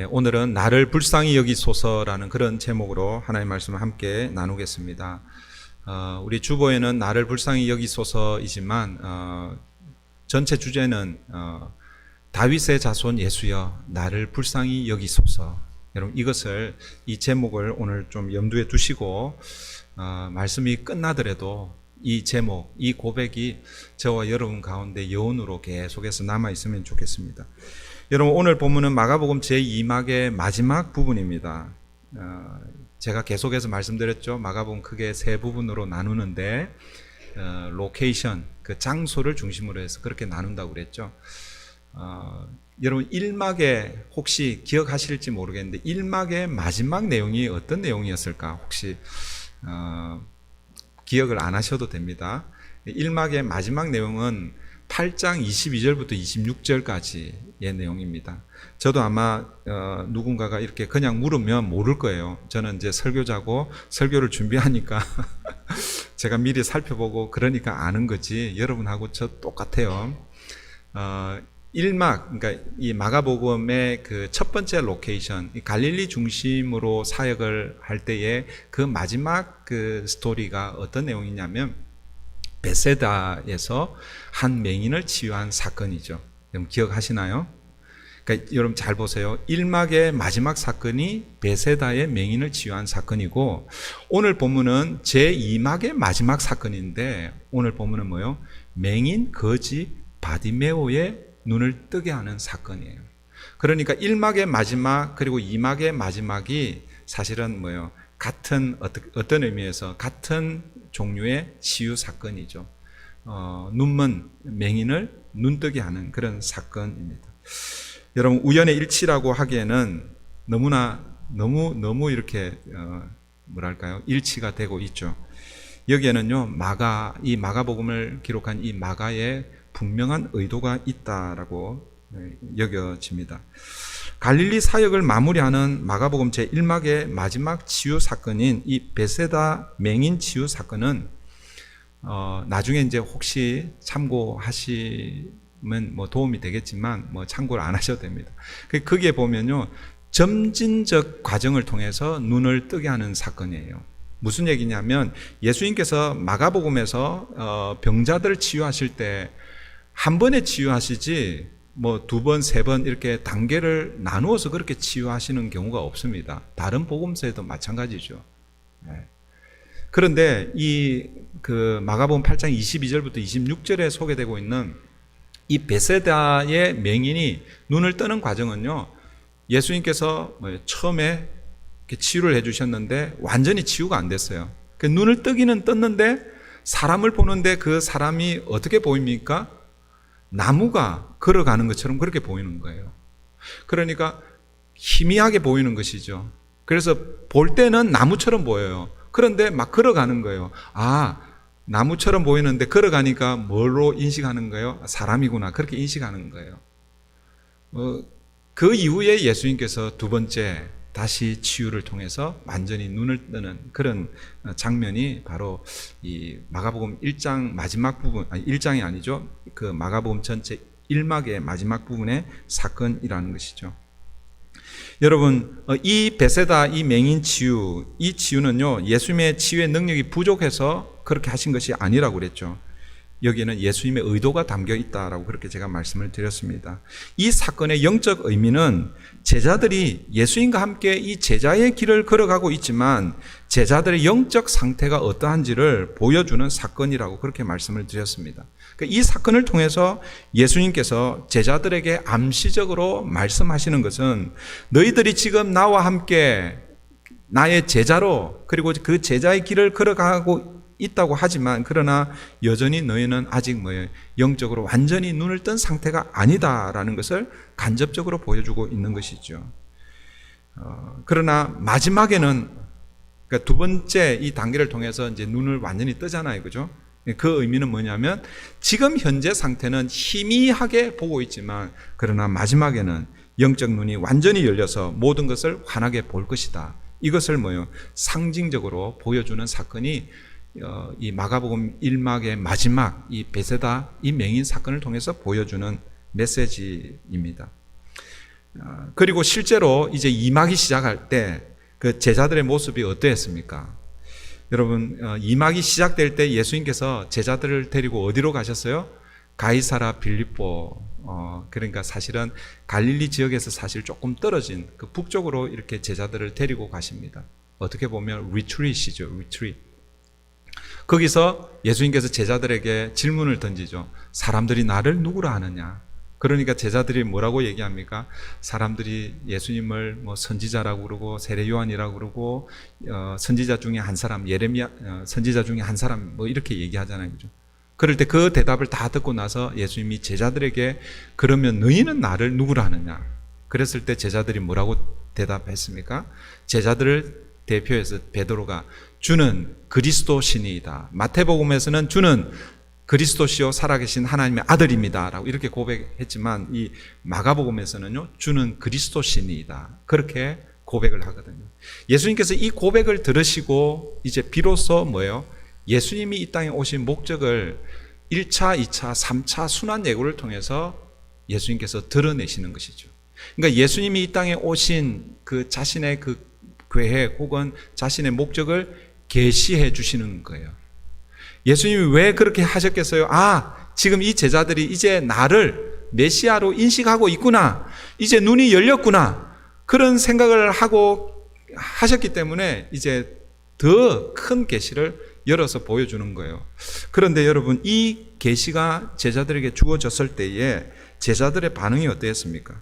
네, 오늘은 나를 불쌍히 여기소서라는 그런 제목으로 하나님의 말씀을 함께 나누겠습니다. 우리 주보에는 나를 불쌍히 여기소서이지만 전체 주제는 다윗의 자손 예수여 나를 불쌍히 여기소서. 여러분 이것을 이 제목을 오늘 좀 염두에 두시고 말씀이 끝나더라도 이 제목, 이 고백이 저와 여러분 가운데 여운으로 계속해서 남아있으면 좋겠습니다. 여러분 오늘 본문은 마가복음 제2막의 마지막 부분입니다. 제가 계속해서 말씀드렸죠. 마가복음 크게 세 부분으로 나누는데 로케이션, 그 장소를 중심으로 해서 그렇게 나눈다고 그랬죠. 여러분 1막에 혹시 기억하실지 모르겠는데 1막의 마지막 내용이 어떤 내용이었을까? 혹시 기억을 안 하셔도 됩니다. 1막의 마지막 내용은 8장 22절부터 26절까지의 내용입니다. 저도 아마 누군가가 이렇게 그냥 물으면 모를 거예요. 저는 이제 설교자고 설교를 준비하니까 제가 미리 살펴보고 그러니까 아는 거지 여러분하고 저 똑같아요. 1막, 그러니까 이 마가복음의 그 첫 번째 로케이션, 이 갈릴리 중심으로 사역을 할 때의 그 마지막 그 스토리가 어떤 내용이냐면 베세다에서 한 맹인을 치유한 사건이죠. 여러분 기억하시나요? 그러니까 여러분 잘 보세요. 1막의 마지막 사건이 베세다의 맹인을 치유한 사건이고 오늘 본문은 제2막의 마지막 사건인데 오늘 본문은 뭐예요? 맹인 거지 바디메오의 눈을 뜨게 하는 사건이에요. 그러니까 1막의 마지막 그리고 2막의 마지막이 사실은 뭐예요? 같은 어떤 의미에서 같은 종류의 치유 사건이죠. 눈먼 맹인을 눈뜨게 하는 그런 사건입니다. 여러분 우연의 일치라고 하기에는 너무 이렇게 뭐랄까요? 일치가 되고 있죠. 여기에는요 이 마가복음을 기록한 이 마가의 분명한 의도가 있다라고 여겨집니다. 갈릴리 사역을 마무리하는 마가복음 제1막의 마지막 치유 사건인 이 베세다 맹인 치유 사건은 나중에 이제 혹시 참고하시면 뭐 도움이 되겠지만 뭐 참고를 안 하셔도 됩니다. 거기에 보면요 점진적 과정을 통해서 눈을 뜨게 하는 사건이에요. 무슨 얘기냐면 예수님께서 마가복음에서 병자들을 치유하실 때 한 번에 치유하시지 뭐 두 번, 세 번 이렇게 단계를 나누어서 그렇게 치유하시는 경우가 없습니다. 다른 복음서에도 마찬가지죠. 그런데 그 마가복음 8장 22절부터 26절에 소개되고 있는 이 베세다의 맹인이 눈을 뜨는 과정은요, 예수님께서 처음에 치유를 해주셨는데 완전히 치유가 안 됐어요. 눈을 뜨기는 떴는데 사람을 보는데 그 사람이 어떻게 보입니까? 나무가 걸어가는 것처럼 그렇게 보이는 거예요. 그러니까 희미하게 보이는 것이죠. 그래서 볼 때는 나무처럼 보여요. 그런데 막 걸어가는 거예요. 나무처럼 보이는데 걸어가니까 뭘로 인식하는 거예요? 사람이구나. 그렇게 인식하는 거예요. 그 이후에 예수님께서 두 번째 다시 치유를 통해서 완전히 눈을 뜨는 그런 장면이 바로 이 마가복음 1장 마지막 부분, 1장이 아니죠. 그 마가복음 전체 1막의 마지막 부분의 사건이라는 것이죠. 여러분, 이 베세다, 이 맹인 치유, 이 치유는요, 예수님의 치유의 능력이 부족해서 그렇게 하신 것이 아니라고 그랬죠. 여기에는 예수님의 의도가 담겨 있다라고 그렇게 제가 말씀을 드렸습니다. 이 사건의 영적 의미는 제자들이 예수님과 함께 이 제자의 길을 걸어가고 있지만 제자들의 영적 상태가 어떠한지를 보여주는 사건이라고 그렇게 말씀을 드렸습니다. 이 사건을 통해서 예수님께서 제자들에게 암시적으로 말씀하시는 것은 너희들이 지금 나와 함께 나의 제자로 그리고 그 제자의 길을 걸어가고 있다고 하지만 그러나 여전히 너희는 아직 영적으로 완전히 눈을 뜬 상태가 아니다라는 것을 간접적으로 보여주고 있는 것이죠. 그러나 마지막에는 그러니까 두 번째 이 단계를 통해서 이제 눈을 완전히 뜨잖아요, 그죠? 그 의미는 뭐냐면 지금 현재 상태는 희미하게 보고 있지만 그러나 마지막에는 영적 눈이 완전히 열려서 모든 것을 환하게 볼 것이다. 이것을 상징적으로 보여주는 사건이 이 마가복음 1막의 마지막 이 베세다 이 맹인 사건을 통해서 보여주는 메시지입니다. 그리고 실제로 이제 이막이 시작할 때 그 제자들의 모습이 어떠했습니까? 여러분, 이막이 시작될 때 예수님께서 제자들을 데리고 어디로 가셨어요? 가이사라 빌립보, 그러니까 사실은 갈릴리 지역에서 사실 조금 떨어진 그 북쪽으로 이렇게 제자들을 데리고 가십니다. 어떻게 보면 리트릿이죠, 리트릿. 거기서 예수님께서 제자들에게 질문을 던지죠. 사람들이 나를 누구라 하느냐? 그러니까 제자들이 뭐라고 얘기합니까? 사람들이 예수님을 뭐 선지자라고 그러고 세례 요한이라고 그러고 선지자 중에 한 사람, 예레미야 선지자 중에 한 사람 뭐 이렇게 얘기하잖아요, 그죠? 그럴 때 그 대답을 다 듣고 나서 예수님이 제자들에게 그러면 너희는 나를 누구라 하느냐? 그랬을 때 제자들이 뭐라고 대답했습니까? 제자들을 대표해서 베드로가 주는 그리스도 신이다. 마태복음에서는 주는 그리스도시요 살아계신 하나님의 아들입니다 라고 이렇게 고백했지만 이 마가복음에서는요 주는 그리스도 신이다 그렇게 고백을 하거든요. 예수님께서 이 고백을 들으시고 이제 비로소 뭐예요? 예수님이 이 땅에 오신 목적을 1차, 2차, 3차 순환 예고를 통해서 예수님께서 드러내시는 것이죠. 그러니까 예수님이 이 땅에 오신 그 자신의 그 계획 혹은 자신의 목적을 계시해 주시는 거예요. 예수님이 왜 그렇게 하셨겠어요? 지금 이 제자들이 이제 나를 메시아로 인식하고 있구나. 이제 눈이 열렸구나. 그런 생각을 하고 하셨기 때문에 이제 더 큰 계시를 열어서 보여주는 거예요. 그런데 여러분, 이 계시가 제자들에게 주어졌을 때에 제자들의 반응이 어땠습니까?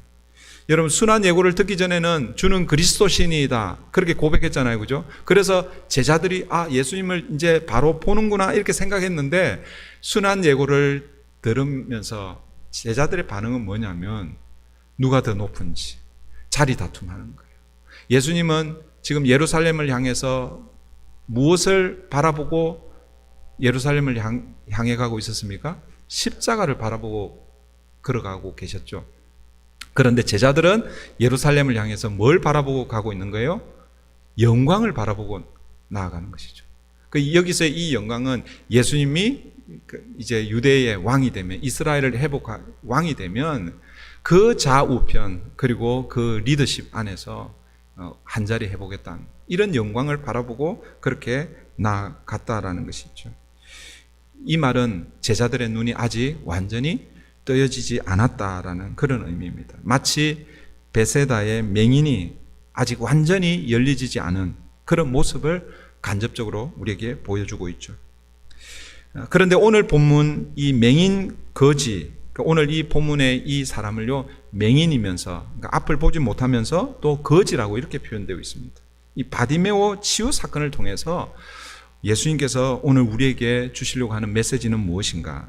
여러분, 순환 예고를 듣기 전에는 주는 그리스도 신이다 그렇게 고백했잖아요, 그죠? 그래서 제자들이 예수님을 이제 바로 보는구나 이렇게 생각했는데 순환 예고를 들으면서 제자들의 반응은 뭐냐면 누가 더 높은지 자리 다툼하는 거예요. 예수님은 지금 예루살렘을 향해서 무엇을 바라보고 예루살렘을 향해 가고 있었습니까? 십자가를 바라보고 걸어가고 계셨죠. 그런데 제자들은 예루살렘을 향해서 뭘 바라보고 가고 있는 거예요? 영광을 바라보고 나아가는 것이죠. 여기서 이 영광은 예수님이 이제 유대의 왕이 되면, 이스라엘을 회복할 왕이 되면 그 좌우편 그리고 그 리더십 안에서 한 자리 해보겠다는 이런 영광을 바라보고 그렇게 나아갔다라는 것이죠. 이 말은 제자들의 눈이 아직 완전히 떠여지지 않았다라는 그런 의미입니다. 마치 베세다의 맹인이 아직 완전히 열리지 않은 그런 모습을 간접적으로 우리에게 보여주고 있죠. 그런데 오늘 본문 이 맹인 거지, 오늘 이 본문의 이 사람을요 맹인이면서 그러니까 앞을 보지 못하면서 또 거지라고 이렇게 표현되어 있습니다. 이 바디메오 치유 사건을 통해서 예수님께서 오늘 우리에게 주시려고 하는 메시지는 무엇인가?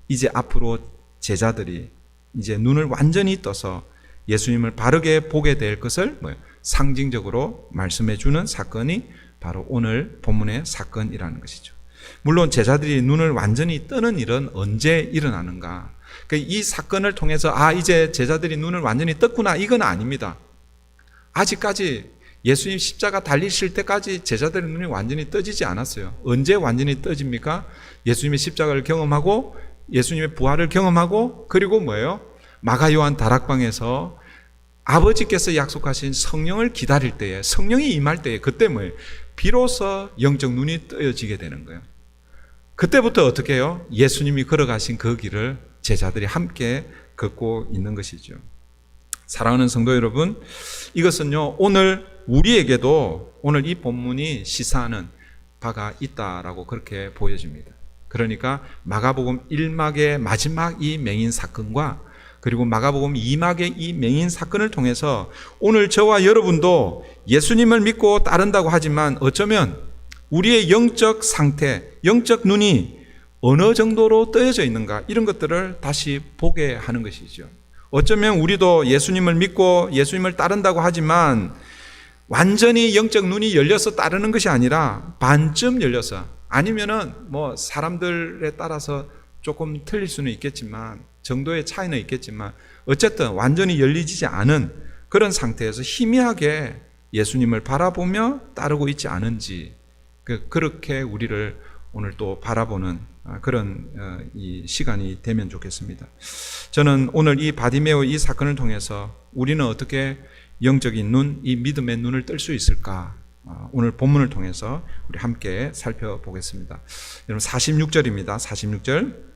이제 앞으로 제자들이 이제 눈을 완전히 떠서 예수님을 바르게 보게 될 것을 상징적으로 말씀해 주는 사건이 바로 오늘 본문의 사건이라는 것이죠. 물론 제자들이 눈을 완전히 뜨는 일은 언제 일어나는가? 이 사건을 통해서 이제 제자들이 눈을 완전히 떴구나 이건 아닙니다. 아직까지 예수님 십자가 달리실 때까지 제자들의 눈이 완전히 떠지지 않았어요. 언제 완전히 떠집니까? 예수님의 십자가를 경험하고 예수님의 부활을 경험하고 그리고 뭐예요? 마가 요한 다락방에서 아버지께서 약속하신 성령을 기다릴 때에, 성령이 임할 때에 그때 뭐예요? 비로소 영적 눈이 뜨여지게 되는 거예요. 그때부터 어떻게 해요? 예수님이 걸어가신 그 길을 제자들이 함께 걷고 있는 것이죠. 사랑하는 성도 여러분, 이것은요 오늘 우리에게도 오늘 이 본문이 시사하는 바가 있다라고 그렇게 보여집니다. 그러니까 마가복음 1막의 마지막 이 맹인 사건과 그리고 마가복음 2막의 이 맹인 사건을 통해서 오늘 저와 여러분도 예수님을 믿고 따른다고 하지만 어쩌면 우리의 영적 상태, 영적 눈이 어느 정도로 떠여져 있는가 이런 것들을 다시 보게 하는 것이죠. 어쩌면 우리도 예수님을 믿고 예수님을 따른다고 하지만 완전히 영적 눈이 열려서 따르는 것이 아니라 반쯤 열려서, 아니면은 사람들에 따라서 조금 틀릴 수는 있겠지만 정도의 차이는 있겠지만 어쨌든 완전히 열리지 않은 그런 상태에서 희미하게 예수님을 바라보며 따르고 있지 않은지 그렇게 우리를 오늘 또 바라보는 그런 이 시간이 되면 좋겠습니다. 저는 오늘 이 바디메오 이 사건을 통해서 우리는 어떻게 영적인 눈, 이 믿음의 눈을 뜰 수 있을까? 오늘 본문을 통해서 우리 함께 살펴보겠습니다. 여러분 46절입니다. 46절.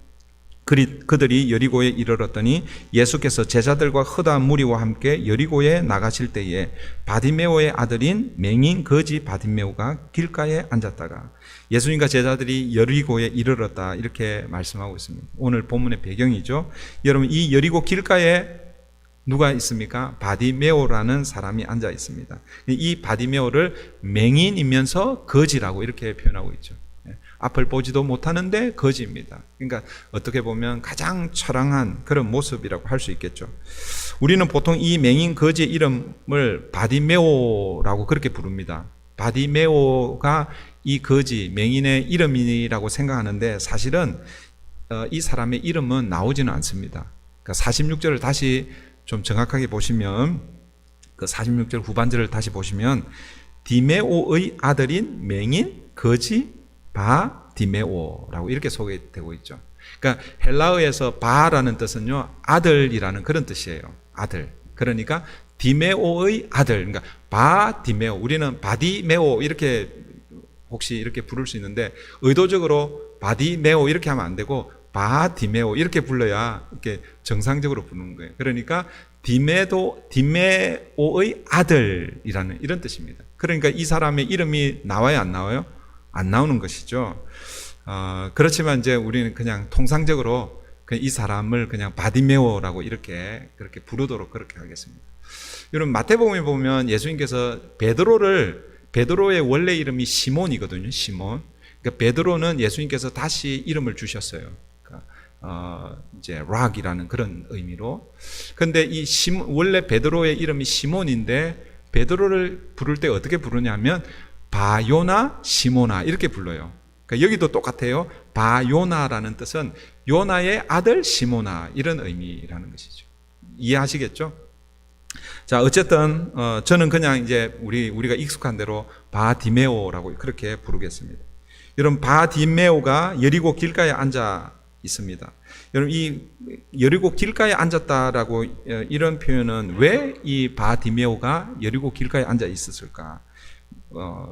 그들이 여리고에 이르렀더니 예수께서 제자들과 허다한 무리와 함께 여리고에 나가실 때에 바디메오의 아들인 맹인 거지 바디메오가 길가에 앉았다가, 예수님과 제자들이 여리고에 이르렀다 이렇게 말씀하고 있습니다. 오늘 본문의 배경이죠. 여러분 이 여리고 길가에 누가 있습니까? 바디메오라는 사람이 앉아 있습니다. 이 바디메오를 맹인이면서 거지라고 이렇게 표현하고 있죠. 앞을 보지도 못하는데 거지입니다. 그러니까 어떻게 보면 가장 처량한 그런 모습이라고 할 수 있겠죠. 우리는 보통 이 맹인 거지의 이름을 바디메오라고 그렇게 부릅니다. 바디메오가 이 거지 맹인의 이름이라고 생각하는데 사실은 이 사람의 이름은 나오지는 않습니다. 그러니까 46절을 다시 좀 정확하게 보시면, 그 46절 후반절을 다시 보시면 디메오의 아들인 맹인 거지 바디메오라고 이렇게 소개되고 있죠. 그러니까 헬라어에서 바라는 뜻은요 아들이라는 그런 뜻이에요. 아들. 그러니까 디메오의 아들. 그러니까 바디메오. 우리는 바디메오 이렇게 혹시 이렇게 부를 수 있는데 의도적으로 바디메오 이렇게 하면 안 되고 바디메오 이렇게 불러야 이렇게 정상적으로 부르는 거예요. 그러니까 디메오의 아들이라는 이런 뜻입니다. 그러니까 이 사람의 이름이 나와요, 안 나와요? 안 나오는 것이죠. 그렇지만 이제 우리는 그냥 통상적으로 이 사람을 그냥 바디메오라고 그렇게 부르도록 그렇게 하겠습니다. 여러분 마태복음에 보면 예수님께서 베드로의 원래 이름이 시몬이거든요. 시몬. 그러니까 베드로는 예수님께서 다시 이름을 주셨어요. 그러니까 이제 락이라는 그런 의미로. 근데 원래 베드로의 이름이 시몬인데 베드로를 부를 때 어떻게 부르냐면 바요나 시모나 이렇게 불러요. 그러니까 여기도 똑같아요. 바요나라는 뜻은 요나의 아들 시모나 이런 의미라는 것이죠. 이해하시겠죠? 자, 어쨌든 저는 그냥 이제 우리가 익숙한 대로 바디메오라고 그렇게 부르겠습니다. 여러분 바디메오가 여리고 길가에 앉아 있습니다. 여러분 이 여리고 길가에 앉았다라고 이런 표현은 왜 이 바디메오가 여리고 길가에 앉아 있었을까?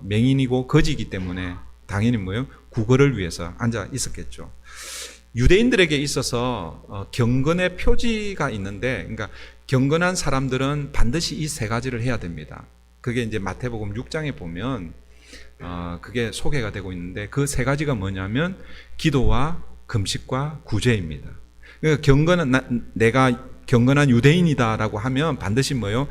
맹인이고 거지이기 때문에 당연히 뭐예요? 구걸을 위해서 앉아 있었겠죠. 유대인들에게 있어서 경건의 표지가 있는데, 그러니까 경건한 사람들은 반드시 이 세 가지를 해야 됩니다. 그게 이제 마태복음 6장에 보면 그게 소개가 되고 있는데 그 세 가지가 뭐냐면 기도와 금식과 구제입니다. 그러니까 내가 경건한 유대인이다라고 하면 반드시 뭐요?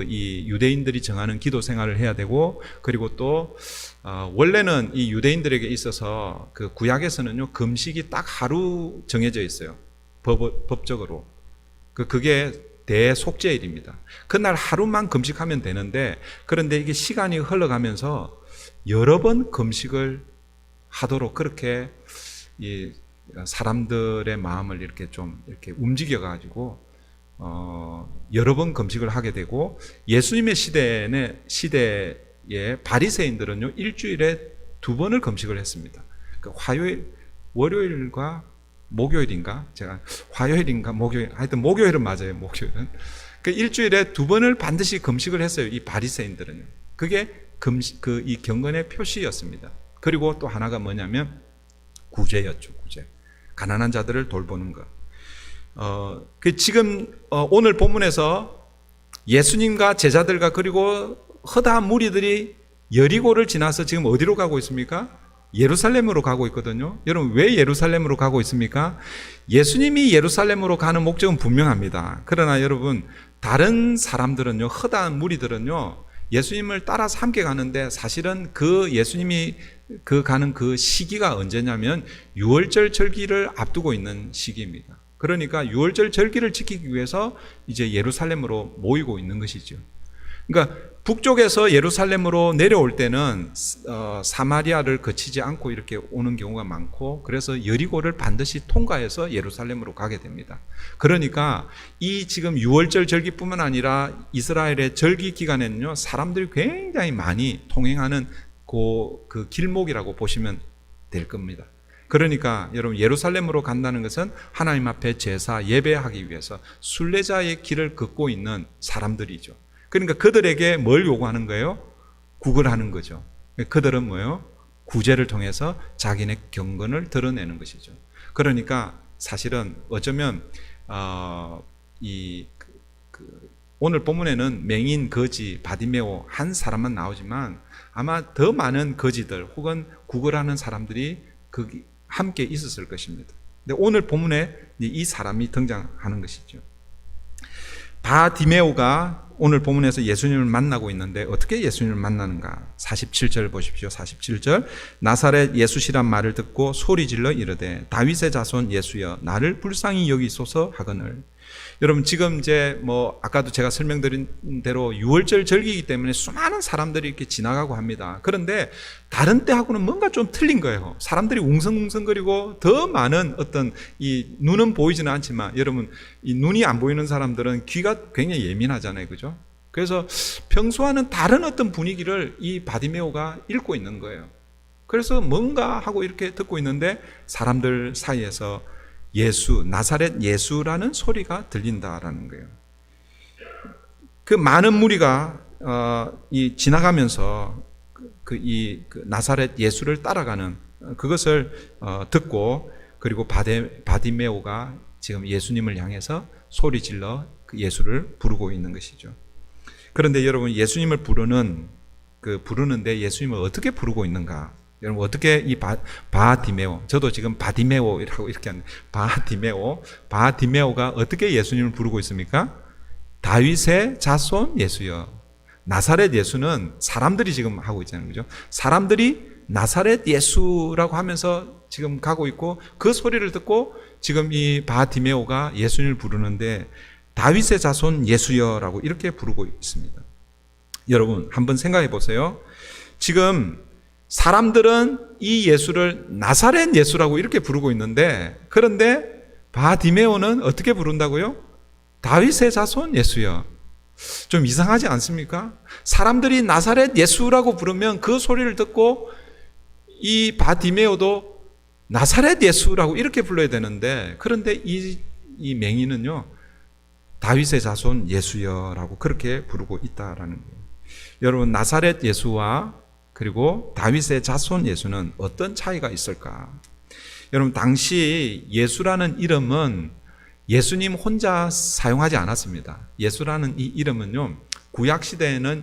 이 유대인들이 정하는 기도 생활을 해야 되고, 그리고 또 원래는 이 유대인들에게 있어서 그 구약에서는요 금식이 딱 하루 정해져 있어요. 법적으로. 그게 대속죄일입니다. 그날 하루만 금식하면 되는데, 그런데 이게 시간이 흘러가면서 여러 번 금식을 하도록 그렇게 사람들의 마음을 이렇게 좀 이렇게 움직여 가지고 여러 번 금식을 하게 되고, 예수님의 시대에 바리새인들은요 일주일에 2번을 금식을 했습니다. 화요일, 월요일과 목요일인가? 제가 화요일인가 목요일, 하여튼 목요일은 맞아요. 목요일은. 일주일에 2번을 반드시 금식을 했어요. 이 바리새인들은요. 그게 이 경건의 표시였습니다. 그리고 또 하나가 뭐냐면 구제였죠. 구제. 가난한 자들을 돌보는 것. 지금 오늘 본문에서 예수님과 제자들과 그리고 허다한 무리들이 여리고를 지나서 지금 어디로 가고 있습니까? 예루살렘으로 가고 있거든요. 여러분 왜 예루살렘으로 가고 있습니까? 예수님이 예루살렘으로 가는 목적은 분명합니다. 그러나 여러분 다른 사람들은요, 허다한 무리들은요 예수님을 따라서 함께 가는데 사실은 예수님이 가는 그 시기가 언제냐면 유월절 절기를 앞두고 있는 시기입니다. 그러니까 유월절 절기를 지키기 위해서 이제 예루살렘으로 모이고 있는 것이죠. 그러니까 북쪽에서 예루살렘으로 내려올 때는 사마리아를 거치지 않고 이렇게 오는 경우가 많고, 그래서 여리고를 반드시 통과해서 예루살렘으로 가게 됩니다. 그러니까 이 지금 유월절 절기뿐만 아니라 이스라엘의 절기 기간에는요 사람들이 굉장히 많이 통행하는 그 길목이라고 보시면 될 겁니다. 그러니까 여러분 예루살렘으로 간다는 것은 하나님 앞에 제사 예배하기 위해서 순례자의 길을 걷고 있는 사람들이죠. 그러니까 그들에게 뭘 요구하는 거예요? 구걸하는 거죠. 그들은 뭐예요? 구제를 통해서 자기네 경건을 드러내는 것이죠. 그러니까 사실은 어쩌면 오늘 본문에는 맹인, 거지, 바디메오 한 사람만 나오지만 아마 더 많은 거지들 혹은 구걸하는 사람들이 함께 있었을 것입니다. 근데 오늘 본문에 이 사람이 등장하는 것이죠. 바디메오가 오늘 본문에서 예수님을 만나고 있는데 어떻게 예수님을 만나는가? 47절 보십시오. 47절. 나사렛 예수시란 말을 듣고 소리질러 이르되 다윗의 자손 예수여 나를 불쌍히 여기소서 하거늘. 여러분 지금 이제 아까도 제가 설명드린 대로 유월절 절기이기 때문에 수많은 사람들이 이렇게 지나가고 합니다. 그런데 다른 때하고는 뭔가 좀 틀린 거예요. 사람들이 웅성웅성거리고 더 많은 어떤 이 눈은 보이지는 않지만 여러분 이 눈이 안 보이는 사람들은 귀가 굉장히 예민하잖아요. 그죠? 그래서 평소와는 다른 어떤 분위기를 이 바디메오가 읽고 있는 거예요. 그래서 뭔가 하고 이렇게 듣고 있는데 사람들 사이에서 예수, 나사렛 예수라는 소리가 들린다라는 거예요. 그 많은 무리가 지나가면서 그 나사렛 예수를 따라가는 그것을 듣고 그리고 바디메오가 지금 예수님을 향해서 소리질러 그 예수를 부르고 있는 것이죠. 그런데 여러분 예수님을 부르는데 예수님을 어떻게 부르고 있는가? 여러분 어떻게 이 바디메오, 저도 지금 바디메오라고 이렇게 하는 바디메오가 어떻게 예수님을 부르고 있습니까? 다윗의 자손 예수여. 나사렛 예수는 사람들이 지금 하고 있잖아요. 그죠? 사람들이 나사렛 예수라고 하면서 지금 가고 있고 그 소리를 듣고 지금 이 바디메오가 예수님을 부르는데 다윗의 자손 예수여라고 이렇게 부르고 있습니다. 여러분 한번 생각해 보세요. 지금 사람들은 이 예수를 나사렛 예수라고 이렇게 부르고 있는데 그런데 바디메오는 어떻게 부른다고요? 다윗의 자손 예수여. 좀 이상하지 않습니까? 사람들이 나사렛 예수라고 부르면 그 소리를 듣고 이 바디메오도 나사렛 예수라고 이렇게 불러야 되는데 그런데 이 맹인은요 다윗의 자손 예수여라고 그렇게 부르고 있다라는 거예요. 여러분 나사렛 예수와 그리고 다윗의 자손 예수는 어떤 차이가 있을까? 여러분 당시 예수라는 이름은 예수님 혼자 사용하지 않았습니다. 예수라는 이 이름은요 구약 시대에는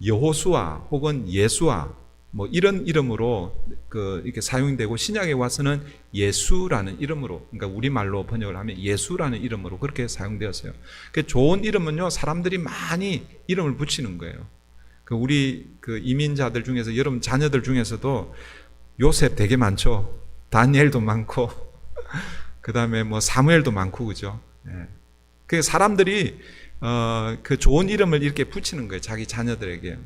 여호수아 혹은 예수아 이런 이름으로 이렇게 사용되고 신약에 와서는 예수라는 이름으로, 그러니까 우리말로 번역을 하면 예수라는 이름으로 그렇게 사용되었어요. 그 좋은 이름은요 사람들이 많이 이름을 붙이는 거예요. 우리 이민자들 중에서 여러분 자녀들 중에서도 요셉 되게 많죠. 다니엘도 많고 그 다음에 사무엘도 많고 그죠. 그 사람들이 그 좋은 이름을 이렇게 붙이는 거예요. 자기 자녀들에게.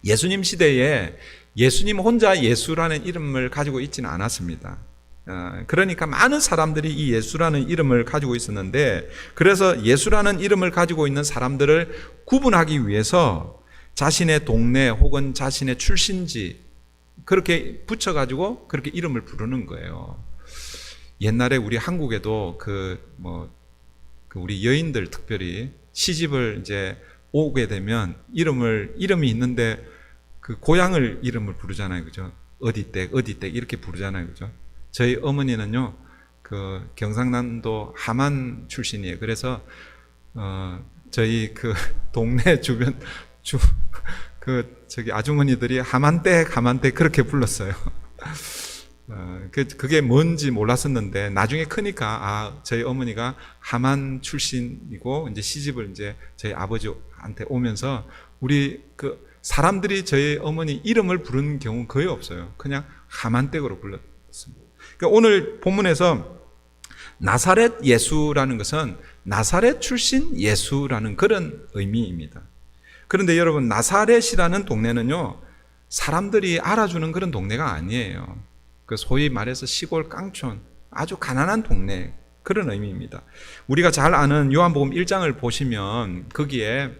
예수님 시대에 예수님 혼자 예수라는 이름을 가지고 있지는 않았습니다. 그러니까 많은 사람들이 이 예수라는 이름을 가지고 있었는데 그래서 예수라는 이름을 가지고 있는 사람들을 구분하기 위해서 자신의 동네 혹은 자신의 출신지 그렇게 붙여가지고 그렇게 이름을 부르는 거예요. 옛날에 우리 한국에도 우리 여인들 특별히 시집을 이제 오게 되면 이름이 있는데 그 고향을 이름을 부르잖아요. 그죠? 어디댁 이렇게 부르잖아요. 그죠? 저희 어머니는요, 경상남도 함안 출신이에요. 그래서, 저희 동네 주변 아주머니들이 하만댁 그렇게 불렀어요. 그게 뭔지 몰랐었는데 나중에 크니까 저희 어머니가 하만 출신이고 이제 시집을 이제 저희 아버지한테 오면서 우리 사람들이 저희 어머니 이름을 부르는 경우는 거의 없어요. 그냥 하만댁으로 불렀습니다. 그러니까 오늘 본문에서 나사렛 예수라는 것은 나사렛 출신 예수라는 그런 의미입니다. 그런데 여러분 나사렛이라는 동네는요 사람들이 알아주는 그런 동네가 아니에요. 소위 말해서 시골 깡촌 아주 가난한 동네 그런 의미입니다. 우리가 잘 아는 요한복음 1장을 보시면 거기에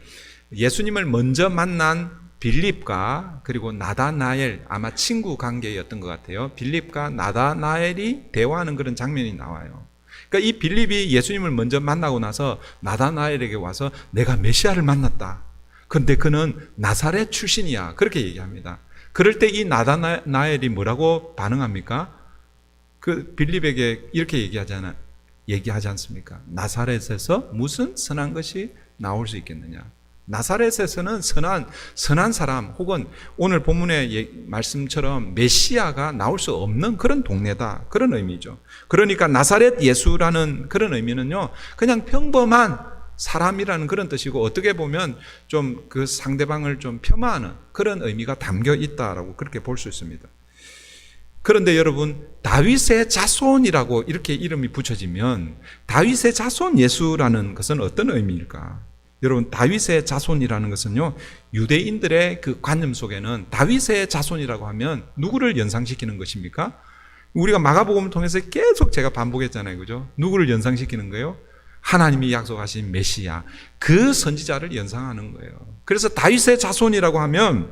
예수님을 먼저 만난 빌립과 그리고 나다나엘, 아마 친구 관계였던 것 같아요. 빌립과 나다나엘이 대화하는 그런 장면이 나와요. 그러니까 이 빌립이 예수님을 먼저 만나고 나서 나다나엘에게 와서 내가 메시아를 만났다. 그런데 그는 나사렛 출신이야. 그렇게 얘기합니다. 그럴 때 이 나다나엘이 뭐라고 반응합니까? 그 빌립에게 이렇게 얘기하지 않습니까? 나사렛에서 무슨 선한 것이 나올 수 있겠느냐? 나사렛에서는 선한 사람, 혹은 오늘 본문의 말씀처럼 메시아가 나올 수 없는 그런 동네다. 그런 의미죠. 그러니까 나사렛 예수라는 그런 의미는요, 그냥 평범한 사람이라는 그런 뜻이고, 어떻게 보면 좀 그 상대방을 좀 폄하하는 그런 의미가 담겨 있다라고 그렇게 볼 수 있습니다. 그런데 여러분, 다윗의 자손이라고 이렇게 이름이 붙여지면 다윗의 자손 예수라는 것은 어떤 의미일까? 여러분, 다윗의 자손이라는 것은요, 유대인들의 그 관념 속에는 다윗의 자손이라고 하면 누구를 연상시키는 것입니까? 우리가 마가복음을 통해서 계속 제가 반복했잖아요. 그죠? 누구를 연상시키는 거예요? 하나님이 약속하신 메시아, 그 선지자를 연상하는 거예요. 그래서 다윗의 자손이라고 하면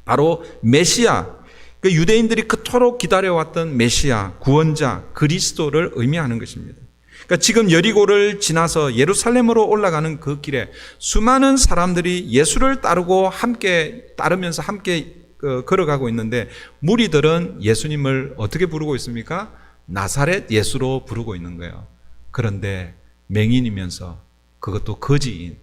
바로 메시아, 그 유대인들이 그토록 기다려왔던 메시아, 구원자, 그리스도를 의미하는 것입니다. 그러니까 지금 여리고를 지나서 예루살렘으로 올라가는 그 길에 수많은 사람들이 예수를 따르면서 함께 걸어가고 있는데, 무리들은 예수님을 어떻게 부르고 있습니까? 나사렛 예수로 부르고 있는 거예요. 그런데 맹인이면서 그것도 거지인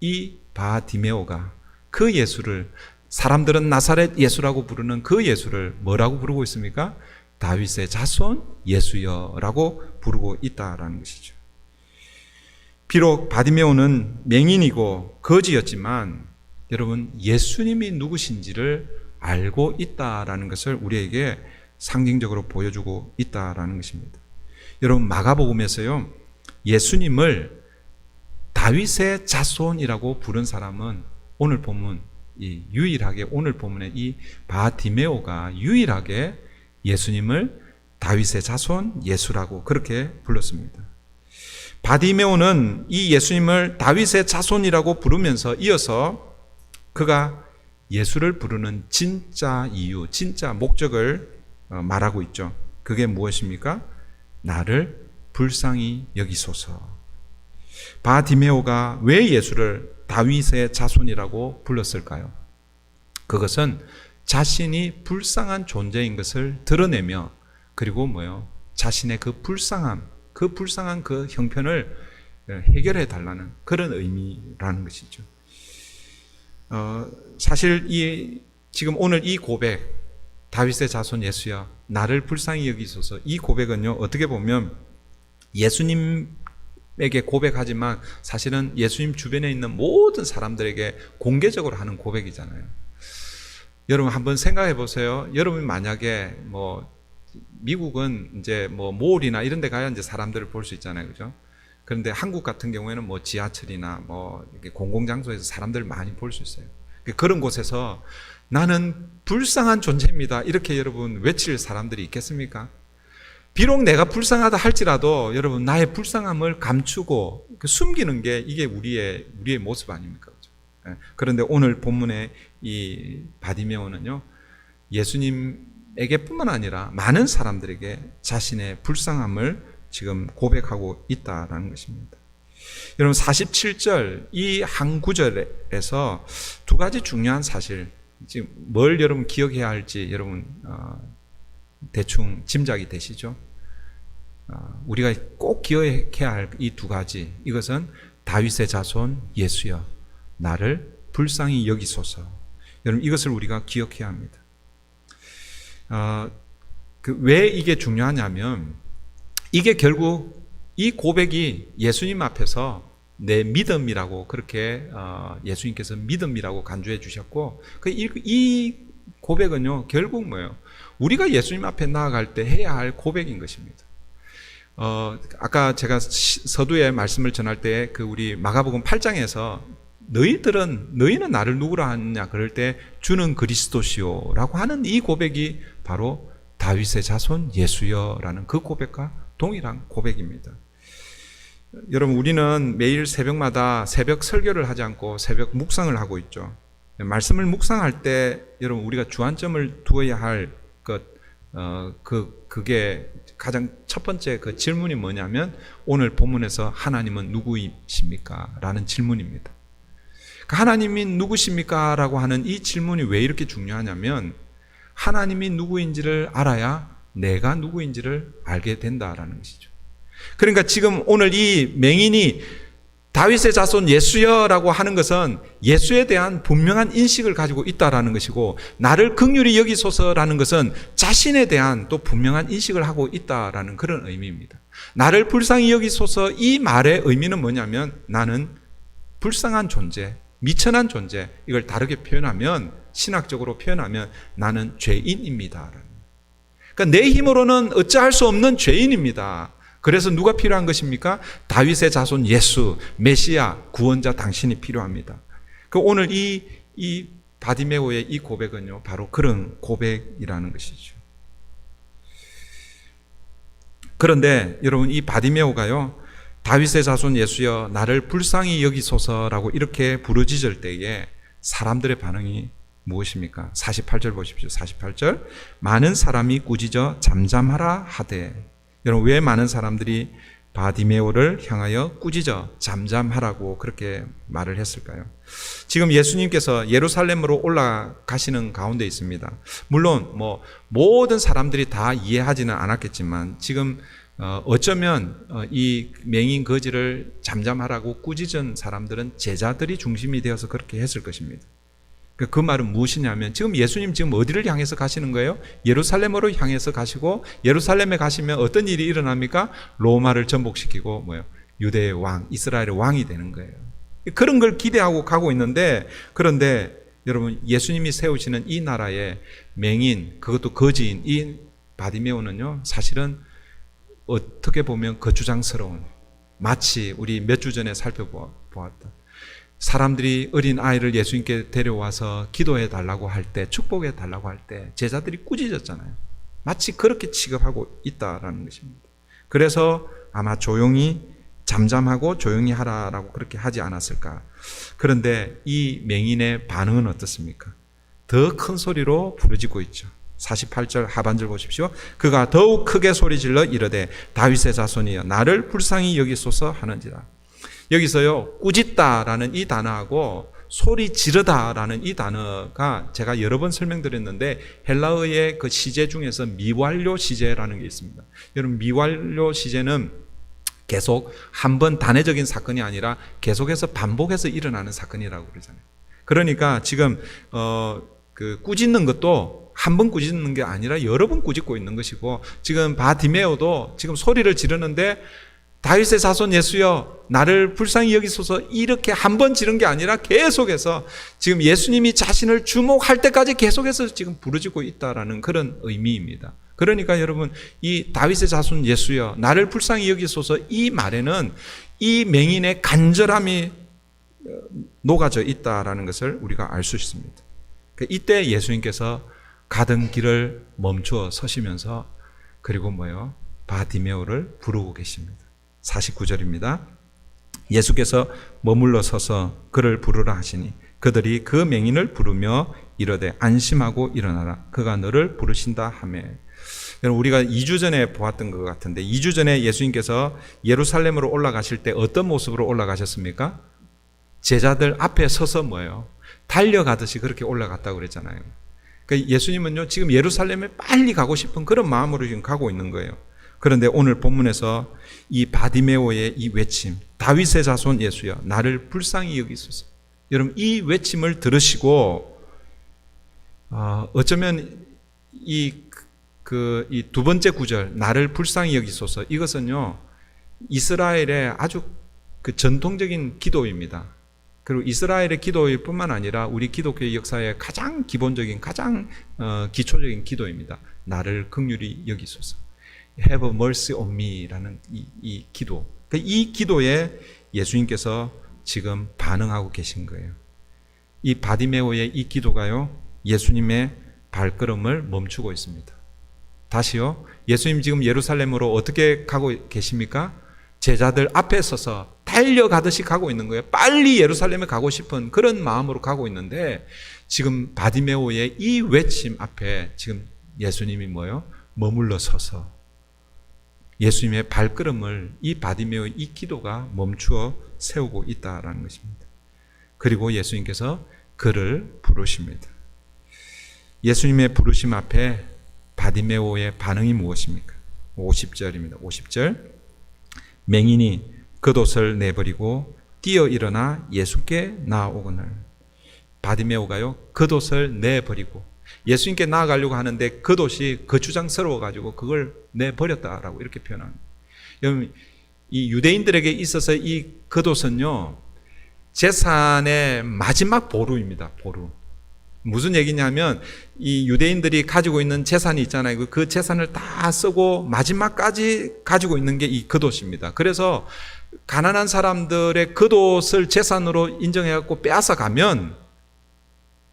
이 바디메오가 그 예수를, 사람들은 나사렛 예수라고 부르는 그 예수를 뭐라고 부르고 있습니까? 다윗의 자손 예수여라고 부르고 있다라는 것이죠. 비록 바디메오는 맹인이고 거지였지만 여러분, 예수님이 누구신지를 알고 있다라는 것을 우리에게 상징적으로 보여주고 있다라는 것입니다. 여러분, 마가복음에서요, 예수님을 다윗의 자손이라고 부른 사람은 오늘 본문 유일하게, 오늘 본문의 이 바디메오가 유일하게 예수님을 다윗의 자손 예수라고 그렇게 불렀습니다. 바디메오는 이 예수님을 다윗의 자손이라고 부르면서 이어서 그가 예수를 부르는 진짜 이유, 진짜 목적을 말하고 있죠. 그게 무엇입니까? 나를 불쌍히 여기소서. 바디메오가 왜 예수를 다윗의 자손이라고 불렀을까요? 그것은 자신이 불쌍한 존재인 것을 드러내며, 그리고 자신의 그 불쌍한 그 형편을 해결해 달라는 그런 의미라는 것이죠. 사실 지금 오늘 이 고백, 다윗의 자손 예수야 나를 불쌍히 여기소서, 이 고백은요, 어떻게 보면 예수님에게 고백하지만 사실은 예수님 주변에 있는 모든 사람들에게 공개적으로 하는 고백이잖아요. 여러분 한번 생각해 보세요. 여러분 만약에 미국은 이제 몰이나 이런 데 가야 이제 사람들을 볼 수 있잖아요. 그죠? 그런데 한국 같은 경우에는 지하철이나 이렇게 공공장소에서 사람들을 많이 볼 수 있어요. 그런 곳에서 나는 불쌍한 존재입니다, 이렇게 여러분 외칠 사람들이 있겠습니까? 비록 내가 불쌍하다 할지라도 여러분, 나의 불쌍함을 감추고 숨기는 게 이게 우리의 모습 아닙니까? 그렇죠? 그런데 오늘 본문의 이 바디메오는요, 예수님에게뿐만 아니라 많은 사람들에게 자신의 불쌍함을 지금 고백하고 있다라는 것입니다. 여러분, 47절 이 한 구절에서 두 가지 중요한 사실, 지금 뭘 여러분 기억해야 할지 여러분 대충 짐작이 되시죠? 우리가 꼭 기억해야 할 이 두 가지, 이것은 다윗의 자손 예수여 나를 불쌍히 여기소서. 여러분, 이것을 우리가 기억해야 합니다. 왜 이게 중요하냐면, 이게 결국 이 고백이 예수님 앞에서 내 믿음이라고 그렇게 예수님께서 믿음이라고 간주해 주셨고, 이 고백은요 결국 뭐예요? 우리가 예수님 앞에 나아갈 때 해야 할 고백인 것입니다. 아까 제가 서두에 말씀을 전할 때 우리 마가복음 8장에서 너희는 나를 누구라 하느냐 그럴 때 주는 그리스도시오라고 하는 이 고백이 바로 다윗의 자손 예수여라는 그 고백과 동일한 고백입니다. 여러분, 우리는 매일 새벽마다 새벽 설교를 하지 않고 새벽 묵상을 하고 있죠. 말씀을 묵상할 때 여러분 우리가 주안점을 두어야 할 그게 가장 첫 번째 그 질문이 뭐냐면 오늘 본문에서 하나님은 누구이십니까? 라는 질문입니다. 하나님이 누구십니까? 라고 하는 이 질문이 왜 이렇게 중요하냐면 하나님이 누구인지를 알아야 내가 누구인지를 알게 된다라는 것이죠. 그러니까 지금 오늘 이 맹인이 다윗의 자손 예수여라고 하는 것은 예수에 대한 분명한 인식을 가지고 있다라는 것이고, 나를 긍휼히 여기소서라는 것은 자신에 대한 또 분명한 인식을 하고 있다라는 그런 의미입니다. 나를 불쌍히 여기소서, 이 말의 의미는 뭐냐면 나는 불쌍한 존재, 미천한 존재, 이걸 다르게 표현하면, 신학적으로 표현하면 나는 죄인입니다. 그러니까 내 힘으로는 어찌할 수 없는 죄인입니다. 그래서 누가 필요한 것입니까? 다윗의 자손 예수, 메시아, 구원자 당신이 필요합니다. 오늘 이 바디메오의 이 고백은요, 바로 그런 고백이라는 것이죠. 그런데 여러분, 이 바디메오가요, 다윗의 자손 예수여 나를 불쌍히 여기소서라고 이렇게 부르짖을 때에 사람들의 반응이 무엇입니까? 48절 보십시오. 48절. 많은 사람이 꾸짖어 잠잠하라 하되. 여러분, 왜 많은 사람들이 바디메오를 향하여 꾸짖어 잠잠하라고 그렇게 말을 했을까요? 지금 예수님께서 예루살렘으로 올라가시는 가운데 있습니다. 물론 모든 사람들이 다 이해하지는 않았겠지만 지금 어쩌면 이 맹인 거지를 잠잠하라고 꾸짖은 사람들은 제자들이 중심이 되어서 그렇게 했을 것입니다. 그 말은 무엇이냐면 지금 예수님 지금 어디를 향해서 가시는 거예요? 예루살렘으로 향해서 가시고, 예루살렘에 가시면 어떤 일이 일어납니까? 로마를 전복시키고 유대의 왕, 이스라엘의 왕이 되는 거예요. 그런 걸 기대하고 가고 있는데, 그런데 여러분, 예수님이 세우시는 이 나라의 맹인, 그것도 거지인 이 바디메오는요, 사실은 어떻게 보면 거추장스러운, 마치 우리 몇 주 전에 살펴보았던 사람들이 어린 아이를 예수님께 데려와서 기도해 달라고 할 때, 축복해 달라고 할 때 제자들이 꾸짖었잖아요. 마치 그렇게 취급하고 있다라는 것입니다. 그래서 아마 조용히 잠잠하고 조용히 하라라고 그렇게 하지 않았을까. 그런데 이 맹인의 반응은 어떻습니까? 더 큰 소리로 부르짖고 있죠. 48절 하반절 보십시오. 그가 더욱 크게 소리질러 이르되 다윗의 자손이여 나를 불쌍히 여기소서 하는지라. 여기서요, 꾸짖다라는 이 단어하고 소리 지르다라는 이 단어가 제가 여러 번 설명드렸는데 헬라어의 그 시제 중에서 미완료 시제라는 게 있습니다. 여러분, 미완료 시제는 계속 한 번 단회적인 사건이 아니라 계속해서 반복해서 일어나는 사건이라고 그러잖아요. 그러니까 지금 그 꾸짖는 것도 한 번 꾸짖는 게 아니라 여러 번 꾸짖고 있는 것이고, 지금 바디메오도 지금 소리를 지르는데 다윗의 자손 예수여 나를 불쌍히 여기소서 이렇게 한 번 지른 게 아니라 계속해서 지금 예수님이 자신을 주목할 때까지 계속해서 지금 부르짖고 있다라는 그런 의미입니다. 그러니까 여러분, 이 다윗의 자손 예수여 나를 불쌍히 여기소서 이 말에는 이 맹인의 간절함이 녹아져 있다라는 것을 우리가 알 수 있습니다. 이때 예수님께서 가던 길을 멈추어 서시면서 그리고 바디메오를 부르고 계십니다. 49절입니다. 예수께서 머물러 서서 그를 부르라 하시니 그들이 그 맹인을 부르며 이르되 안심하고 일어나라 그가 너를 부르신다 하매. 여러분, 우리가 2주 전에 보았던 것 같은데 2주 전에 예수님께서 예루살렘으로 올라가실 때 어떤 모습으로 올라가셨습니까? 제자들 앞에 서서 달려가듯이 그렇게 올라갔다고 그랬잖아요. 그러니까 예수님은요, 지금 예루살렘에 빨리 가고 싶은 그런 마음으로 지금 가고 있는 거예요. 그런데 오늘 본문에서 이 바디메오의 이 외침, 다윗의 자손 예수여 나를 불쌍히 여기소서. 여러분, 이 외침을 들으시고 어쩌면 이 두 번째 구절 나를 불쌍히 여기소서, 이것은요 이스라엘의 아주 그 전통적인 기도입니다. 그리고 이스라엘의 기도일 뿐만 아니라 우리 기독교의 역사의 가장 기본적인, 가장 기초적인 기도입니다. 나를 긍휼히 여기소서. Have mercy on me라는 이 기도. 이 기도에 예수님께서 지금 반응하고 계신 거예요. 이 바디메오의 이 기도가요, 예수님의 발걸음을 멈추고 있습니다. 다시요, 예수님 지금 예루살렘으로 어떻게 가고 계십니까? 제자들 앞에 서서 달려가듯이 가고 있는 거예요. 빨리 예루살렘에 가고 싶은 그런 마음으로 가고 있는데 지금 바디메오의 이 외침 앞에 지금 예수님이 뭐예요? 머물러 서서 예수님의 발걸음을 이 바디메오의 이 기도가 멈추어 세우고 있다라는 것입니다. 그리고 예수님께서 그를 부르십니다. 예수님의 부르심 앞에 바디메오의 반응이 무엇입니까? 50절입니다. 50절. 맹인이 겉옷을 내버리고 뛰어 일어나 예수께 나아오거늘. 바디메오가요, 겉옷을 내버리고 예수님께 나아가려고 하는데 겉옷이 거추장스러워 가지고 그걸 내버렸다라고 이렇게 표현합니다. 여러분, 이 유대인들에게 있어서 이 겉옷은요, 재산의 마지막 보루입니다. 보루. 무슨 얘기냐면 이 유대인들이 가지고 있는 재산이 있잖아요. 그 재산을 다 쓰고 마지막까지 가지고 있는 게 이 겉옷입니다. 그래서 가난한 사람들의 겉옷을 재산으로 인정해갖고 빼앗아 가면,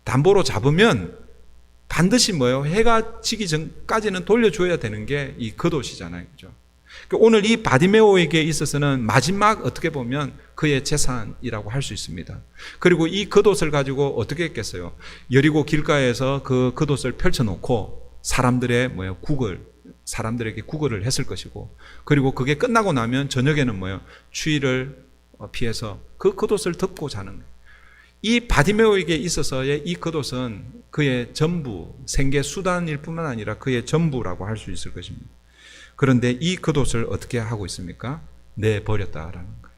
담보로 잡으면 반드시 뭐예요? 해가 지기 전까지는 돌려줘야 되는 게 이 겉옷이잖아요. 그죠? 오늘 이 바디메오에게 있어서는 마지막 어떻게 보면 그의 재산이라고 할 수 있습니다. 그리고 이 겉옷을 가지고 어떻게 했겠어요? 여리고 길가에서 그 겉옷을 펼쳐놓고 사람들에게 구걸을 했을 것이고, 그리고 그게 끝나고 나면 저녁에는 뭐예요? 추위를 피해서 그 겉옷을 덮고 자는 거예요. 이 바디메오에게 있어서의 이 겉옷은 그의 전부, 생계 수단일 뿐만 아니라 그의 전부라고 할 수 있을 것입니다. 그런데 이 겉옷을 어떻게 하고 있습니까? 내버렸다라는 거예요.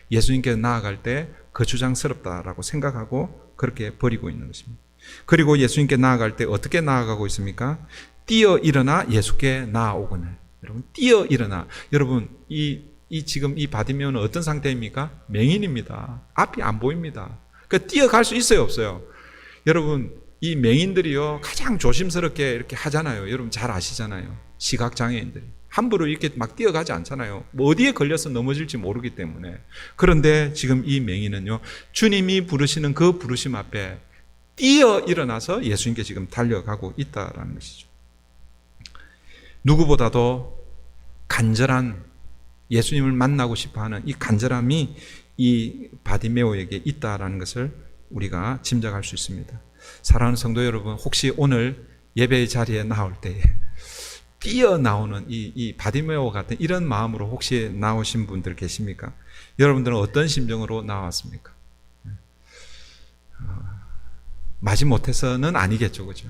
예수님께 나아갈 때 거추장스럽다라고 생각하고 그렇게 버리고 있는 것입니다. 그리고 예수님께 나아갈 때 어떻게 나아가고 있습니까? 뛰어 일어나 예수께 나아오거늘. 여러분, 뛰어 일어나. 여러분, 지금 이 바디메오는 어떤 상태입니까? 맹인입니다. 앞이 안 보입니다. 그러니까 뛰어갈 수 있어요, 없어요? 여러분, 이 맹인들이요, 가장 조심스럽게 이렇게 하잖아요. 여러분 잘 아시잖아요. 시각장애인들이. 함부로 이렇게 막 뛰어가지 않잖아요. 뭐 어디에 걸려서 넘어질지 모르기 때문에. 그런데 지금 이 맹인은요, 주님이 부르시는 그 부르심 앞에 뛰어 일어나서 예수님께 지금 달려가고 있다라는 것이죠. 누구보다도 간절한, 예수님을 만나고 싶어하는 이 간절함이 이 바디메오에게 있다라는 것을 우리가 짐작할 수 있습니다. 사랑하는 성도 여러분, 혹시 오늘 예배의 자리에 나올 때에 뛰어나오는 이 바디메오 같은 이런 마음으로 혹시 나오신 분들 계십니까? 여러분들은 어떤 심정으로 나왔습니까? 마지못해서는 아니겠죠, 그죠?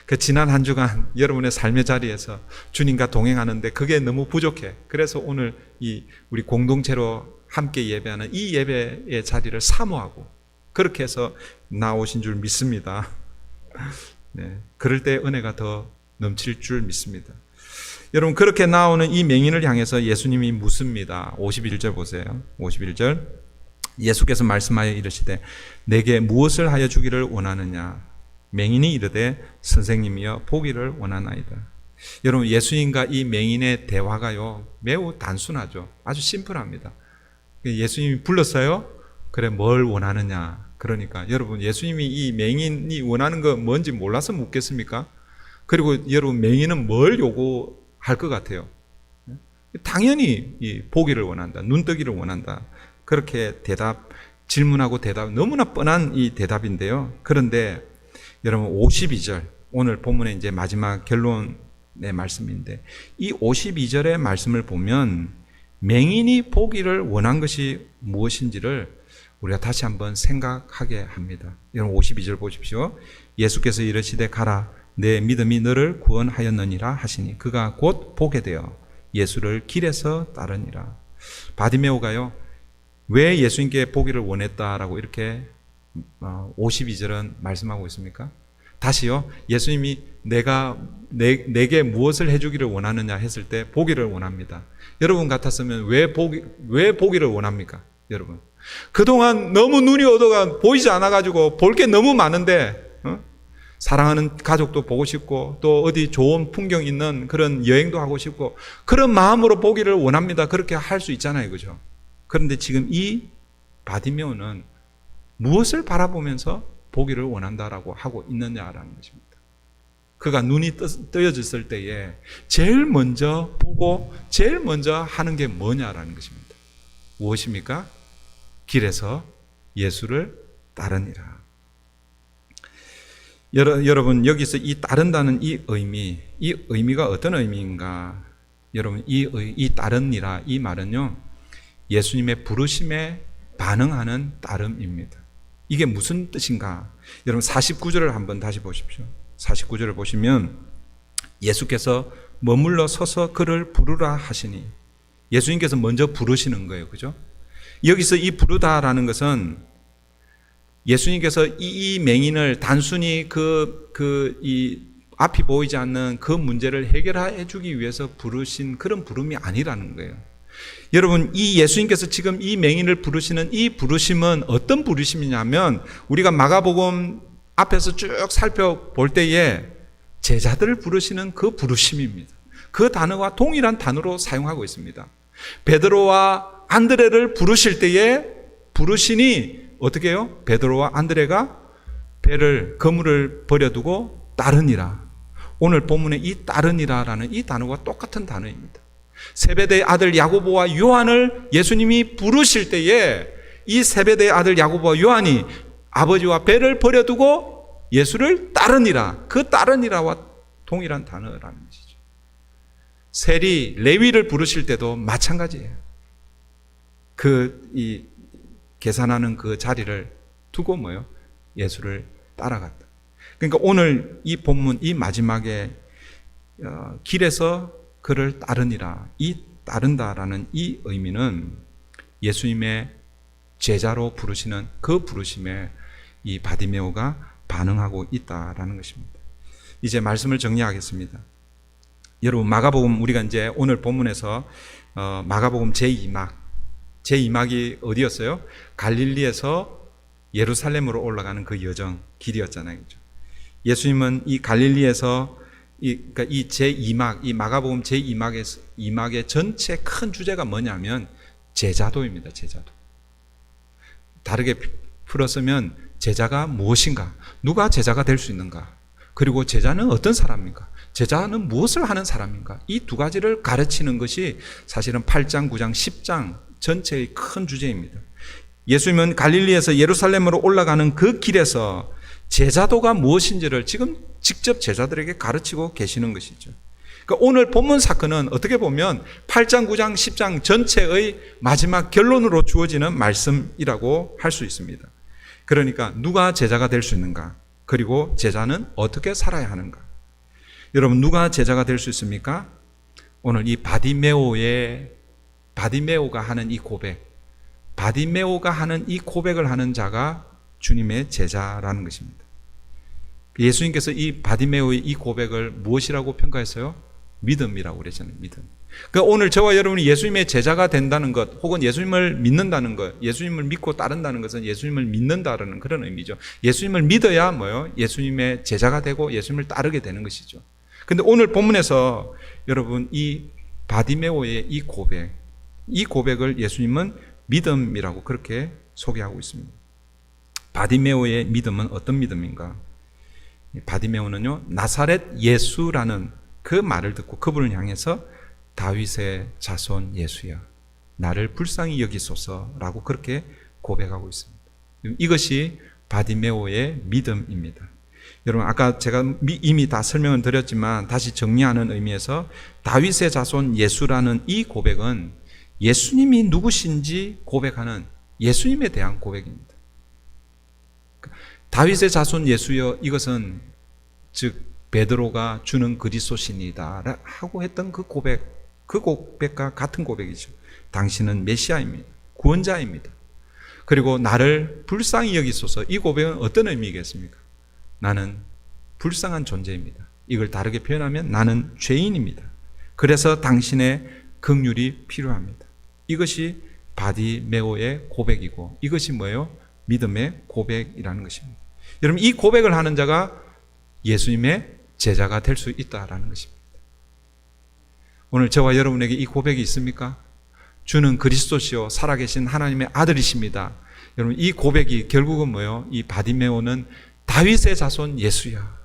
그 지난 한 주간 여러분의 삶의 자리에서 주님과 동행하는데 그게 너무 부족해. 그래서 오늘 우리 공동체로 함께 예배하는 이 예배의 자리를 사모하고 그렇게 해서 나오신 줄 믿습니다. 네, 그럴 때 은혜가 더 넘칠 줄 믿습니다. 여러분, 그렇게 나오는 이 맹인을 향해서 예수님이 묻습니다. 51절 보세요. 51절. 예수께서 말씀하여 이르시되 내게 무엇을 하여 주기를 원하느냐? 맹인이 이르되 선생님이여 보기를 원하나이다. 여러분, 예수님과 이 맹인의 대화가요 매우 단순하죠. 아주 심플합니다. 예수님이 불렀어요. 그래, 뭘 원하느냐? 그러니까 여러분, 예수님이 이 맹인이 원하는 거 뭔지 몰라서 묻겠습니까? 그리고 여러분, 맹인은 뭘 요구할 것 같아요? 당연히 이 보기를 원한다, 눈뜨기를 원한다. 그렇게 질문하고 대답, 너무나 뻔한 이 대답인데요. 그런데 여러분, 52절, 오늘 본문의 이제 마지막 결론의 말씀인데, 이 52절의 말씀을 보면 맹인이 보기를 원한 것이 무엇인지를 우리가 다시 한번 생각하게 합니다. 여러분, 52절 보십시오. 예수께서 이르시되 가라, 내 믿음이 너를 구원하였느니라 하시니 그가 곧 보게 되어 예수를 길에서 따르니라. 바디메오가요, 왜 예수님께 보기를 원했다라고 이렇게 52절은 말씀하고 있습니까? 다시요, 예수님이 내게 무엇을 해주기를 원하느냐 했을 때 보기를 원합니다. 여러분 같았으면 왜 보기를 원합니까? 여러분, 그동안 너무 눈이 어두워 보이지 않아가지고 볼 게 너무 많은데, 사랑하는 가족도 보고 싶고 또 어디 좋은 풍경 있는 그런 여행도 하고 싶고 그런 마음으로 보기를 원합니다. 그렇게 할 수 있잖아요, 그죠? 그런데 지금 이 바디메오는 무엇을 바라보면서 보기를 원한다라고 하고 있느냐라는 것입니다. 그가 눈이 뜨여졌을 때에 제일 먼저 보고 제일 먼저 하는 게 뭐냐라는 것입니다. 무엇입니까? 길에서 예수를 따르니라. 여러분, 여기서 이 따른다는 이 의미가 어떤 의미인가? 여러분, 이 따르니라 이 말은요, 예수님의 부르심에 반응하는 따름입니다. 이게 무슨 뜻인가? 여러분, 49절을 한번 다시 보십시오. 49절을 보시면 예수께서 머물러 서서 그를 부르라 하시니, 예수님께서 먼저 부르시는 거예요. 그죠? 여기서 이 부르다라는 것은 예수님께서 이 맹인을 단순히 이 앞이 보이지 않는 그 문제를 해결해 주기 위해서 부르신 그런 부름이 아니라는 거예요. 여러분, 이 예수님께서 지금 이 맹인을 부르시는 이 부르심은 어떤 부르심이냐면, 우리가 마가복음 앞에서 쭉 살펴볼 때에 제자들을 부르시는 그 부르심입니다. 그 단어와 동일한 단어로 사용하고 있습니다. 베드로와 안드레를 부르실 때에 부르시니 어떻게 해요? 베드로와 안드레가 그물을 버려두고 따르니라. 오늘 본문의 이 따르니라라는 이 단어와 똑같은 단어입니다. 세베대의 아들 야고보와 요한을 예수님이 부르실 때에 이 세베대의 아들 야고보와 요한이 아버지와 배를 버려두고 예수를 따르니라. 그 따르니라와 동일한 단어라는 것이죠. 세리 레위를 부르실 때도 마찬가지예요. 이 계산하는 그 자리를 두고 뭐요? 예수를 따라갔다. 그러니까 오늘 이 본문 이 마지막에 길에서 그를 따르니라, 이 따른다라는 이 의미는 예수님의 제자로 부르시는 그 부르심에 이 바디메오가 반응하고 있다라는 것입니다. 이제 말씀을 정리하겠습니다. 여러분, 마가복음, 우리가 이제 오늘 본문에서 마가복음 제2막이 어디였어요? 갈릴리에서 예루살렘으로 올라가는 그 여정 길이었잖아요. 그렇죠? 예수님은 이 갈릴리에서 그러니까 이 제2막, 이 마가복음 제2막의 전체 큰 주제가 뭐냐면 제자도입니다. 제자도. 다르게 풀었으면 제자가 무엇인가? 누가 제자가 될 수 있는가? 그리고 제자는 어떤 사람인가? 제자는 무엇을 하는 사람인가? 이 두 가지를 가르치는 것이 사실은 8장, 9장, 10장 전체의 큰 주제입니다. 예수님은 갈릴리에서 예루살렘으로 올라가는 그 길에서 제자도가 무엇인지를 지금 직접 제자들에게 가르치고 계시는 것이죠. 그러니까 오늘 본문 사건은 어떻게 보면 8장, 9장, 10장 전체의 마지막 결론으로 주어지는 말씀이라고 할 수 있습니다. 그러니까 누가 제자가 될 수 있는가? 그리고 제자는 어떻게 살아야 하는가? 여러분, 누가 제자가 될 수 있습니까? 오늘 이 바디메오가 하는 이 고백, 바디메오가 하는 이 고백을 하는 자가 주님의 제자라는 것입니다. 예수님께서 이 바디메오의 이 고백을 무엇이라고 평가했어요? 믿음이라고 그랬잖아요. 믿음. 그러니까 오늘 저와 여러분이 예수님의 제자가 된다는 것, 혹은 예수님을 믿는다는 것, 예수님을 믿고 따른다는 것은 예수님을 믿는다는 그런 의미죠. 예수님을 믿어야 뭐요? 예수님의 제자가 되고 예수님을 따르게 되는 것이죠. 근데 오늘 본문에서 여러분, 이 바디메오의 이 고백을 예수님은 믿음이라고 그렇게 소개하고 있습니다. 바디메오의 믿음은 어떤 믿음인가? 바디메오는요, 나사렛 예수라는 그 말을 듣고 그분을 향해서 다윗의 자손 예수야, 나를 불쌍히 여기소서라고 그렇게 고백하고 있습니다. 이것이 바디메오의 믿음입니다. 여러분, 아까 제가 이미 다 설명을 드렸지만 다시 정리하는 의미에서 다윗의 자손 예수라는 이 고백은 예수님이 누구신지 고백하는 예수님에 대한 고백입니다. 다윗의 자손 예수여, 이것은 즉 베드로가 주는 그리스도시니다 하고 했던 그 고백과 같은 고백이죠. 당신은 메시아입니다. 구원자입니다. 그리고 나를 불쌍히 여기소서, 이 고백은 어떤 의미겠습니까? 나는 불쌍한 존재입니다. 이걸 다르게 표현하면 나는 죄인입니다. 그래서 당신의 긍휼이 필요합니다. 이것이 바디메오의 고백이고, 이것이 뭐예요? 믿음의 고백이라는 것입니다. 여러분, 이 고백을 하는 자가 예수님의 제자가 될 수 있다라는 것입니다. 오늘 저와 여러분에게 이 고백이 있습니까? 주는 그리스도시요 살아계신 하나님의 아들이십니다. 여러분, 이 고백이 결국은 뭐예요? 이 바디메오는 다윗의 자손 예수야,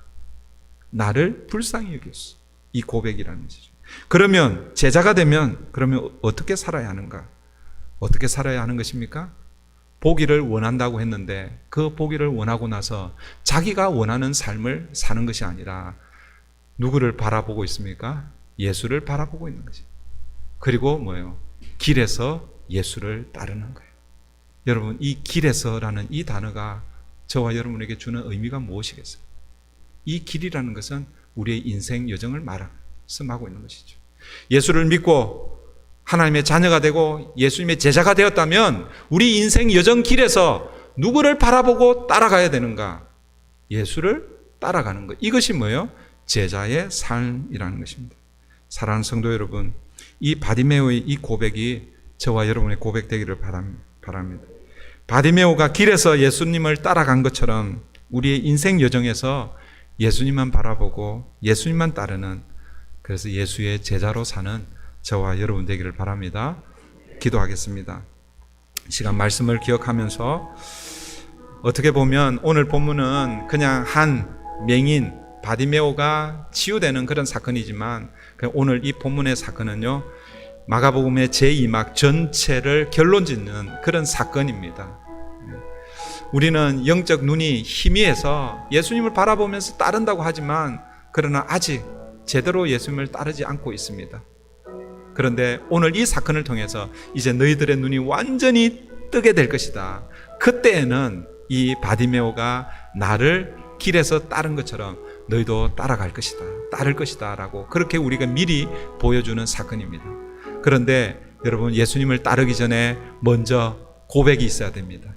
나를 불쌍히 여겼어, 이 고백이라는 것이죠. 그러면 제자가 되면 그러면 어떻게 살아야 하는가? 어떻게 살아야 하는 것입니까? 보기를 원한다고 했는데 그 보기를 원하고 나서 자기가 원하는 삶을 사는 것이 아니라 누구를 바라보고 있습니까? 예수를 바라보고 있는 거지. 그리고 뭐예요? 길에서 예수를 따르는 거예요. 여러분, 이 길에서라는 이 단어가 저와 여러분에게 주는 의미가 무엇이겠어요? 이 길이라는 것은 우리의 인생 여정을 말씀하고 있는 것이죠. 예수를 믿고 하나님의 자녀가 되고 예수님의 제자가 되었다면 우리 인생 여정 길에서 누구를 바라보고 따라가야 되는가? 예수를 따라가는 것. 이것이 뭐예요? 제자의 삶이라는 것입니다. 사랑하는 성도 여러분, 이 바디메오의 이 고백이 저와 여러분의 고백 되기를 바랍니다. 바디메오가 길에서 예수님을 따라간 것처럼 우리의 인생 여정에서 예수님만 바라보고 예수님만 따르는, 그래서 예수의 제자로 사는 저와 여러분 되기를 바랍니다. 기도하겠습니다. 시간 말씀을 기억하면서 어떻게 보면 오늘 본문은 그냥 한 맹인 바디메오가 치유되는 그런 사건이지만 오늘 이 본문의 사건은요, 마가복음의 제2막 전체를 결론짓는 그런 사건입니다. 우리는 영적 눈이 희미해서 예수님을 바라보면서 따른다고 하지만 그러나 아직 제대로 예수님을 따르지 않고 있습니다. 그런데 오늘 이 사건을 통해서 이제 너희들의 눈이 완전히 뜨게 될 것이다. 그때에는 이 바디메오가 나를 길에서 따른 것처럼 너희도 따라갈 것이다, 따를 것이다 라고 그렇게 우리가 미리 보여주는 사건입니다. 그런데 여러분, 예수님을 따르기 전에 먼저 고백이 있어야 됩니다.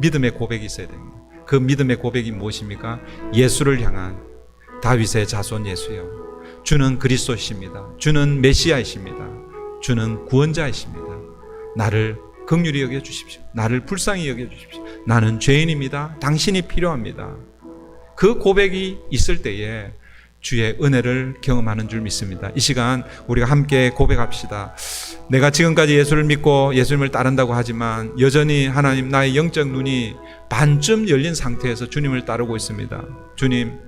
믿음의 고백이 있어야 됩니다. 그 믿음의 고백이 무엇입니까? 예수를 향한 다윗의 자손 예수여, 주는 그리스도이십니다. 주는 메시아이십니다. 주는 구원자이십니다. 나를 긍휼히 여겨주십시오. 나를 불쌍히 여겨주십시오. 나는 죄인입니다. 당신이 필요합니다. 그 고백이 있을 때에 주의 은혜를 경험하는 줄 믿습니다. 이 시간 우리가 함께 고백합시다. 내가 지금까지 예수를 믿고 예수님을 따른다고 하지만 여전히 하나님, 나의 영적 눈이 반쯤 열린 상태에서 주님을 따르고 있습니다. 주님,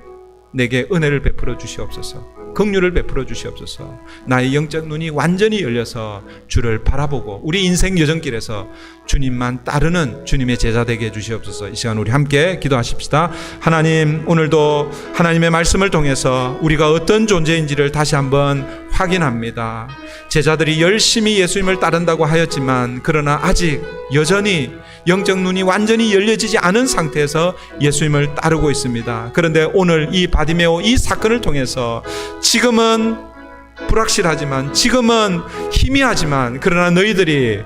내게 은혜를 베풀어 주시옵소서. 긍휼을 베풀어 주시옵소서. 나의 영적 눈이 완전히 열려서 주를 바라보고 우리 인생 여정길에서 주님만 따르는 주님의 제자 되게 해주시옵소서. 이 시간 우리 함께 기도하십시다. 하나님, 오늘도 하나님의 말씀을 통해서 우리가 어떤 존재인지를 다시 한번 확인합니다. 제자들이 열심히 예수님을 따른다고 하였지만 그러나 아직 여전히 영적 눈이 완전히 열려지지 않은 상태에서 예수님을 따르고 있습니다. 그런데 오늘 이 바디메오 이 사건을 통해서 지금은 불확실하지만, 지금은 희미하지만, 그러나 너희들이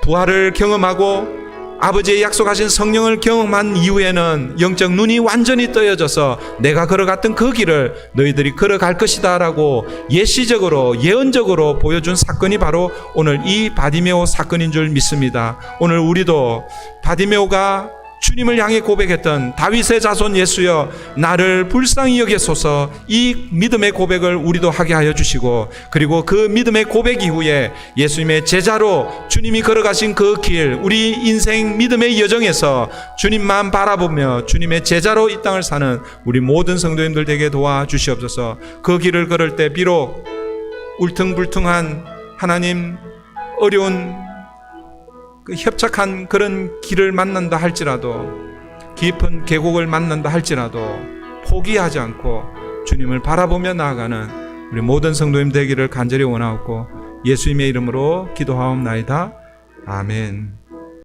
부활을 경험하고 아버지의 약속하신 성령을 경험한 이후에는 영적 눈이 완전히 떠여져서 내가 걸어갔던 그 길을 너희들이 걸어갈 것이다 라고 예시적으로, 예언적으로 보여준 사건이 바로 오늘 이 바디메오 사건인 줄 믿습니다. 오늘 우리도 바디메오가 주님을 향해 고백했던 다윗의 자손 예수여, 나를 불쌍히 여기소서, 이 믿음의 고백을 우리도 하게 하여 주시고, 그리고 그 믿음의 고백 이후에 예수님의 제자로 주님이 걸어가신 그 길, 우리 인생 믿음의 여정에서 주님만 바라보며 주님의 제자로 이 땅을 사는 우리 모든 성도님들 되게 도와주시옵소서. 그 길을 걸을 때 비록 울퉁불퉁한 하나님 어려운 그 협착한 그런 길을 만난다 할지라도, 깊은 계곡을 만난다 할지라도 포기하지 않고 주님을 바라보며 나아가는 우리 모든 성도님 되기를 간절히 원하옵고 예수님의 이름으로 기도하옵나이다. 아멘.